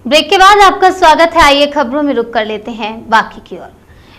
Break के बाद आपका स्वागत है। आइए खबरों में रुक कर लेते हैं बाकी की ओर।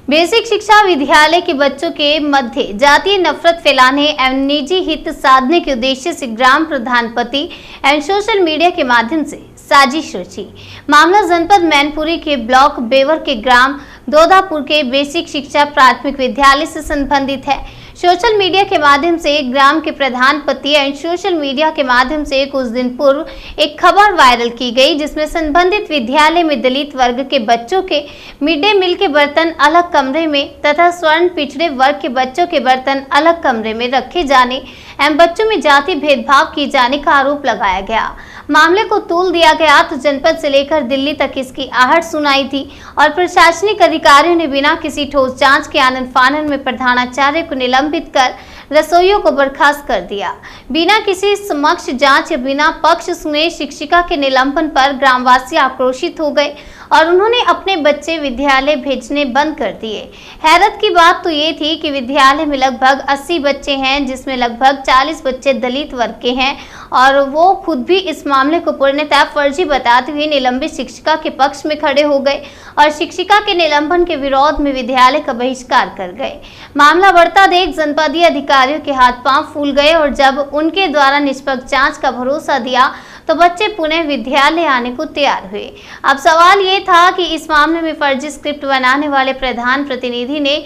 बेसिक शिक्षा विद्यालय के बच्चों के मध्य जातीय नफरत फैलाने एवं निजी हित साधने के उद्देश्य से ग्राम प्रधानपति एवं सोशल मीडिया के माध्यम से साजिश रची। मामला जनपद मैनपुरी के ब्लॉक बेवर के ग्राम दोदापुर के बेसिक शिक्षा प्राथमिक विद्यालय से संबंधित है। सोशल मीडिया के माध्यम से ग्राम के प्रधानपति एवं सोशल मीडिया के माध्यम से कुछ दिन पूर्व एक खबर वायरल की गई, जिसमें संबंधित विद्यालय में दलित वर्ग के बच्चों के मिड डे मील के बर्तन अलग कमरे में तथा स्वर्ण पिछड़े वर्ग के बच्चों के बर्तन अलग कमरे में रखे जाने एवं बच्चों में जाति भेदभाव किए जाने का आरोप लगाया गया। मामले को तूल दिया गया तो जनपद से लेकर दिल्ली तक इसकी आहट सुनाई थी और प्रशासनिक अधिकारियों ने बिना किसी ठोस जांच के आनन फानन में प्रधानाचार्य को निलंबित कर रसोइयों को बर्खास्त कर दिया। बिना किसी समक्ष जांच या बिना पक्ष सुने शिक्षिका के निलंबन पर ग्रामवासी आक्रोशित हो गए और उन्होंने अपने बच्चे विद्यालय भेजने बंद कर दिए। हैरत की बात तो ये थी कि विद्यालय में लगभग 80 बच्चे हैं, जिसमें लगभग 40 बच्चे दलित वर्ग के हैं और वो खुद भी इस मामले को पूर्णतः फर्जी बताते हुए निलंबित शिक्षिका के पक्ष में खड़े हो गए और शिक्षिका के निलंबन के विरोध में विद्यालय का बहिष्कार कर गए। मामला बढ़ता देख जनपदीय अधिकारियों के हाथ पांव फूल गए और जब उनके द्वारा निष्पक्ष जांच का भरोसा दिया तो बच्चे पुनः विद्यालय आने को तैयार हुए। अब सवाल ये था कि इस मामले में फर्जी स्क्रिप्ट बनाने वाले प्रधान प्रतिनिधि ने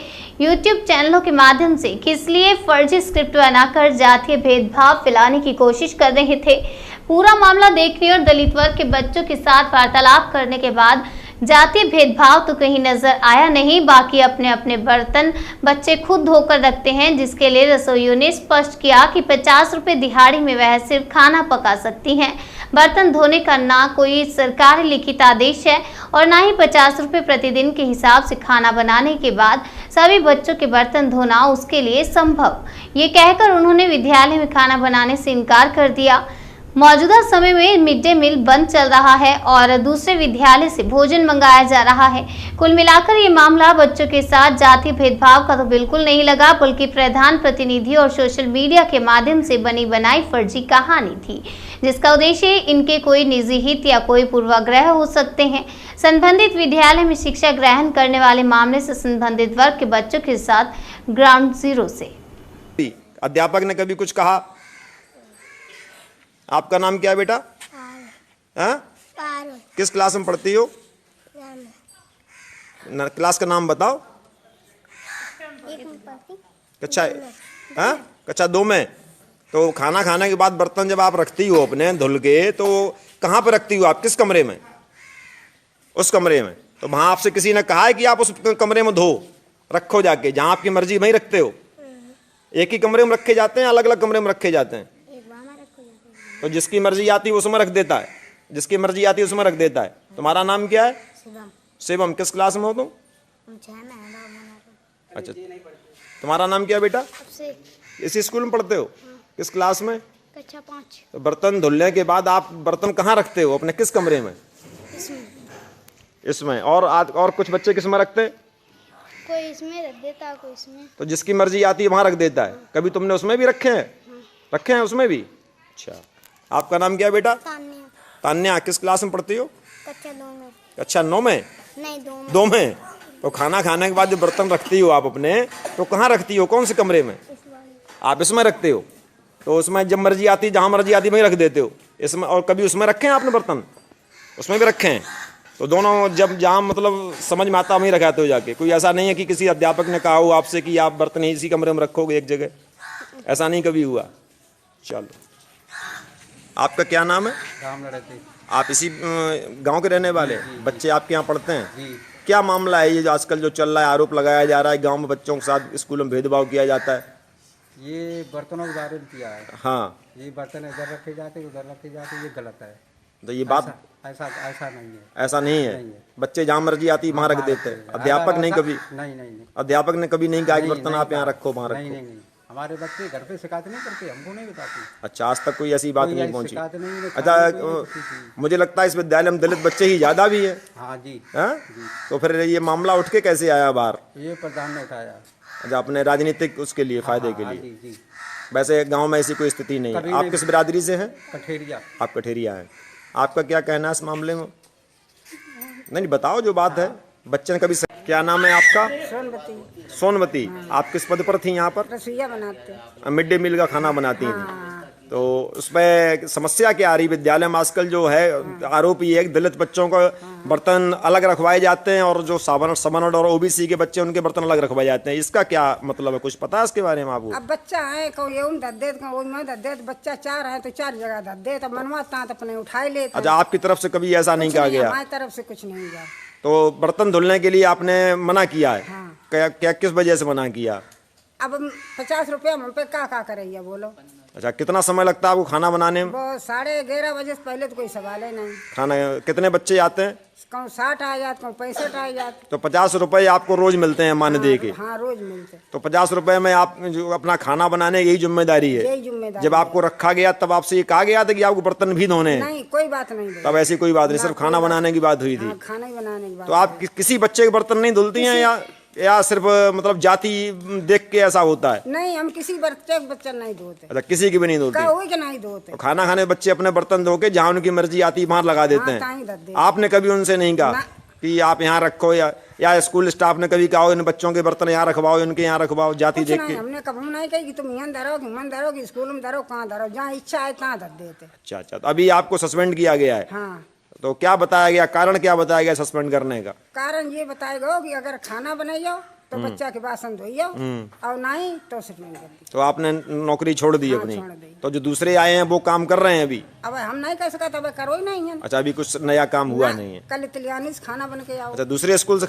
यूट्यूब चैनलों के माध्यम से किस लिए फर्जी स्क्रिप्ट बनाकर जातीय भेदभाव फैलाने की कोशिश कर रहे थे। पूरा मामला देखने और दलित वर्ग के बच्चों के साथ वार्तालाप करने के बाद जातीय भेदभाव तो कहीं नजर आया नहीं। बाकी अपने अपने बर्तन बच्चे खुद धोकर रखते हैं, जिसके लिए रसोइयों ने स्पष्ट किया कि 50 रुपए दिहाड़ी में वह सिर्फ खाना पका सकती हैं। बर्तन धोने का ना कोई सरकारी लिखित आदेश है और ना ही 50 रुपए प्रतिदिन के हिसाब से खाना बनाने के बाद सभी बच्चों के बर्तन धोना उसके लिए संभव। ये कहकर उन्होंने विद्यालय में खाना बनाने से इनकार कर दिया। मौजूदा समय में मिड डे मील बंद चल रहा है और दूसरे विद्यालय से भोजन मंगाया जा रहा है। कुल मिलाकर ये मामला बच्चों के साथ जाति भेदभाव का तो बिल्कुल नहीं लगा, बल्कि प्रधान प्रतिनिधि और सोशल मीडिया के माध्यम से बनी बनाई फर्जी कहानी थी, जिसका उद्देश्य इनके कोई निजी हित या कोई पूर्वाग्रह हो सकते हैं। संबंधित विद्यालय में शिक्षा ग्रहण करने वाले मामले से संबंधित वर्ग के बच्चों के साथ ग्राउंड जीरो से अध्यापक ने कभी कुछ कहा? आपका नाम क्या है बेटा? किस क्लास में पढ़ती हो? क्लास का नाम बताओ। कक्षा 2 में। तो खाना खाने के बाद बर्तन जब आप रखती हो अपने धुल के, तो कहाँ पर रखती हो आप? किस कमरे में? उस कमरे में। तो वहां आपसे किसी ने कहा है कि आप उस कमरे में धो रखो जाके, जहां आपकी मर्जी वहीं रखते हो? एक ही कमरे में रखे जाते हैं, अलग अलग कमरे में रखे जाते हैं? तो जिसकी मर्जी आती है उसमें रख देता है, जिसकी मर्जी आती है उसमें रख देता है। तुम्हारा नाम क्या है? शिवम। किस क्लास में हो तुम? अच्छा, तुम्हारा नाम क्या है बेटा? इसी स्कूल में पढ़ते हो? किस क्लास में? कक्षा 5। तो बर्तन धुलने के बाद आप बर्तन कहाँ रखते हो? अपने किस कमरे में? इसमें। और कुछ बच्चे किस में रखते हैं? कोई इसमें रख देता है, कोई इसमें। तो जिसकी मर्जी आती है वहां रख देता है। कभी तुमने उसमें भी रखे हैं? रखे हैं उसमें भी? अच्छा, आपका नाम क्या है बेटा? तान्या। तान्या। किस क्लास में पढ़ती हो? कक्षा 2 में। कक्षा 9 में? नहीं, 2 में। 2 में। तो खाना खाने के बाद जो बर्तन रखती हो आप अपने, तो कहाँ रखती हो? कौन से कमरे में? आप इसमें रखते हो? तो उसमें जब मर्जी आती, जहाँ मर्जी आती वहीं रख देते हो इसमें। और कभी उसमें रखे हैं आपने बर्तन? उसमें भी रखे हैं। तो दोनों जब जहाँ मतलब समझ में आता वहीं रखाते हो जाके। कोई ऐसा नहीं है कि किसी अध्यापक ने कहा हो आपसे कि आप बर्तन इसी कमरे में रखोगे एक जगह? ऐसा नहीं कभी हुआ। चलो, आपका क्या नाम है? राम लड़के। आप इसी गांव के रहने वाले? बच्चे आपके यहाँ पढ़ते हैं? क्या मामला है ये जो आजकल जो चल रहा है, आरोप लगाया जा रहा है गांव में बच्चों के साथ स्कूलों में भेदभाव किया जाता है? ये बर्तनों के बारे में किया है। हाँ, ये बर्तन इधर रखे जाते, उधर रखे जाते, ये गलत है। तो ये बात ऐसा नहीं है। ऐसा नहीं है? बच्चे जहाँ मर्जी आती वहाँ रख देते हैं? अध्यापक नहीं कभी? नहीं। अध्यापक ने कभी नहीं कहा कि बर्तन आप यहाँ रखो, वहाँ रखो? नहीं। हमारे बच्चे घर पे शिकायत नहीं करते, हमको नहीं बताते। अच्छा, आज तक कोई ऐसी बात नहीं पहुंची? नहीं। अच्छा, मुझे लगता है इस विद्यालय में दलित बच्चे ही ज्यादा भी है। हाँ जी। तो फिर ये मामला उठ के कैसे आया बाहर? ये प्रधान ने उठाया। अच्छा, अपने राजनीतिक उसके लिए, फायदे के लिए? जी। वैसे गांव में ऐसी कोई स्थिति नहीं है। आप किस बिरादरी से हैं? कठेरिया। आप कठेरिया हैं। आपका क्या कहना है इस मामले में? नहीं बताओ जो बात है, बच्चे ने कभी क्या नाम है आपका? सोनबती। सोनमती। आप किस पद पर थी यहाँ पर? रसोईया बनाते। मिड डे मील का खाना बनाती थी। हाँ। तो उसमें समस्या क्या आ रही विद्यालय में आजकल? जो है आरोप ये है कि दलित बच्चों को बर्तन अलग रखवाए जाते हैं और जो सामान्य और ओबीसी के बच्चे उनके बर्तन अलग रखवाए जाते हैं। इसका क्या मतलब है, कुछ पता है इसके बारे में आपको? अब बच्चा है को ये उन दद्दे को मैं दद्दे बच्चा 4 है तो 4 जगह दद्दे तो मनवाता तो अपने उठाई लेते। अच्छा, आपकी तरफ से कभी ऐसा नहीं कहा गया? हमारी तरफ से कुछ नहीं गया। तो बर्तन धुलने के लिए आपने मना किया है? हाँ। क्या किस वजह से मना किया? अब 50 रुपया हम पे का करेंगे बोलो। अच्छा, कितना समय लगता है आपको खाना बनाने में? वो 11:30 बजे से पहले तो कोई सवाल ही नहीं। खाना कितने बच्चे आते हैं? कहूँ 60 आ जाते, कहूँ 65 आ जाते। तो 50 रुपए आपको रोज मिलते हैं मानदेय के? हाँ रोज मिलते। तो 50 रुपए में आप जो अपना खाना बनाने यही जिम्मेदारी है? यही जिम्मेदारी। जब आपको रखा गया तब आपसे ये कहा गया था कि आपको बर्तन भी धोने हैं? नहीं, कोई बात नहीं। तब ऐसी कोई बात नहीं, सिर्फ खाना बनाने की बात हुई थी। हाँ, खाना ही बनाने की बात। तो आप किसी बच्चे के बर्तन नहीं धुलती हैं या सिर्फ मतलब जाति देख के ऐसा होता है? नहीं, हम किसी बच्चे के बर्तन नहीं धोते। अच्छा, किसी की भी नहीं धुलती? कोई के नहीं धोते। तो खाना खाने बच्चे अपने बर्तन धो के जहाँ उनकी मर्जी आती है वहां लगा देते हाँ, ताई हैं। दद्दे। आपने कभी उनसे नहीं कहा कि आप यहाँ रखो या स्कूल स्टाफ ने कभी कहा इन बच्चों के बर्तन यहाँ रखवाओ, इनके यहाँ रखवाओ, जाति कुछ देख नहीं, के? हमने कभी नहीं कही कि तुम यहाँ धरो कि मन धरो कि स्कूल में धरो, कहाँ धरो, जहाँ इच्छा है तहाँ धर देते। अच्छा अच्छा, तो अभी आपको सस्पेंड किया गया है? हाँ। तो क्या बताया गया, कारण क्या बताया गया सस्पेंड करने का? कारण ये बताएगा कि अगर खाना बनाइयो तो बच्चा के बासन धोइयो और नहीं तो सस्पेंड कर दी। तो आपने नौकरी छोड़ दी हाँ, अपनी? छोड़ दी। तो जो दूसरे आए हैं वो काम कर रहे हैं अभी? अब हम नहीं कर सकते, अब करो ही नहीं है। अच्छा, अभी कुछ नया काम हुआ नहीं है? कल तिलियानी से खाना बन के आओ। अच्छा, दूसरे स्कूल से